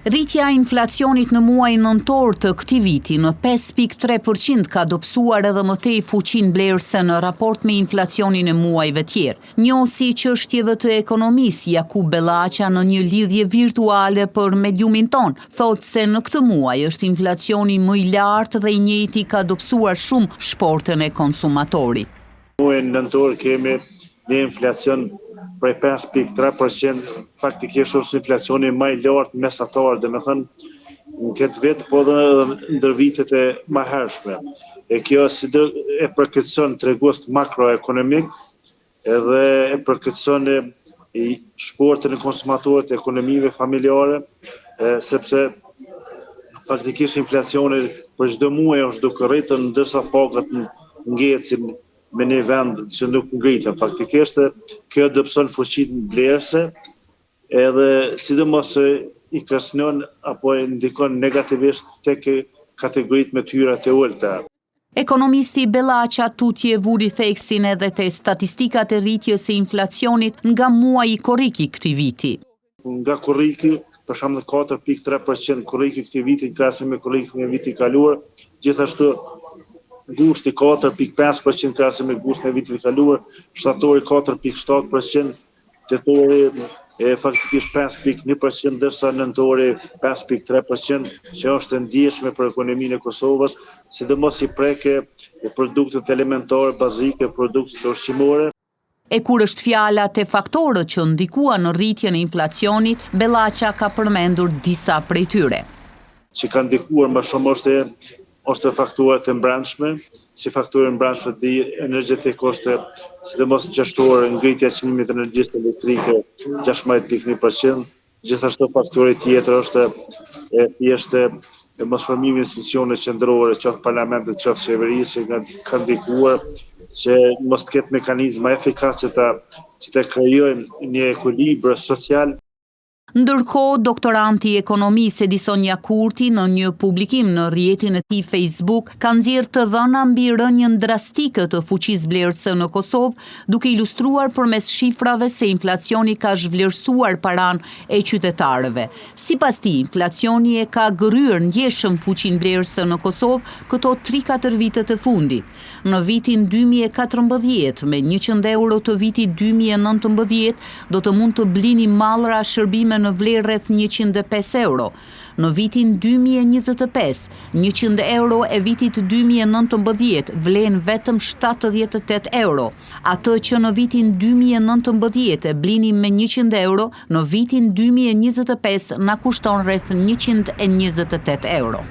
Rritja e inflacionit në muajin nëntor të këtij viti në 5.3% ka dobësuar edhe më tej fuqinë blerëse në raport me inflacionin e muajve tjerë. Njohësi çështjeve të ekonomisë Jakub Bellaqa në një lidhje virtuale për Mediumin ton, thotë se në këtë muaj është inflacioni më i lartë dhe i njëjti ka dobësuar shumë shportën e konsumatorit. Muajin nëntor kemi një inflacion prej 5.3%, faktikisht është inflacioni më i lartë mesatar, domethënë në këtë vit, po edhe ndër vitet e mëhershme. E kjo e përkeqëson tregues makroekonomik, edhe e përkeqëson shportën e konsumatorit, ekonomive familjare, sepse faktikisht inflacioni për çdo muaj është duke rritur, ndërsa pagat ngecin me një vend që nuk ngritën. Faktikisht, kjo dobëson fuqinë blerëse, edhe sidomos i kërcënon apo ndikon negativisht tek kategoritë me tyra të ulta. Ekonomisti Bellaqa tutje vuri theksin edhe te statistikat e rritjes së inflacionit nga muaji korriki këtij viti. Nga korriki, për shembull 4.3% korriki këtij viti në krahasim me korrikin e vitit kaluar, gjithashtu gushti 4.5% krahasim me gustin e vitit kaluar, shtatori 4.7%, tetori faktikisht 5.1%, ndërsa nëntori 5.3%, që është e ndjeshme për ekonominë e Kosovës, sidomos i preke produktet elementare bazike, produktet ushqimore. E kur është fjala te faktorët që ndikuan në rritjen e inflacionit, Bellaqa ka përmendur disa prej tyre. Që ka ndikuar më shumë është faktorat e brendshme, si faktorë e brendshme energjetik është sidomos gjashtor ngritja e çmimit të energjisë elektrike 16.1%, gjithashtu faktori tjetër është thjesht mosformimi i institucioneve qendrore, qoftë parlamentit, qoftë qeverisë, që ka ndikuar që mos të ketë mekanizma efikas që të krijojnë një ekuilibër social. Ndërkohë, doktoranti i ekonomisë Edisonja Kurti në një publikim në rrjetin e tij Facebook ka nxjerrë të dhëna mbi rënien drastike të fuqisë blerëse në Kosovë, duke ilustruar përmes shifrave se inflacioni ka zhvlerësuar paranë e qytetarëve. Sipas tij, inflacioni e ka gërryer ndjeshëm fuqinë blerëse në Kosovë këto 3-4 vitet e fundit. Në vitin 2014 me 100 euro të vitit 2019 do të mund të blini mallra shërbime në vlerë rreth 105 euro. Në vitin 2025, 100 euro e vitit 2019 vlen vetëm 78 euro. Atë që në vitin 2019 e blini me 100 euro, në vitin 2025 na kushton rreth 128 euro.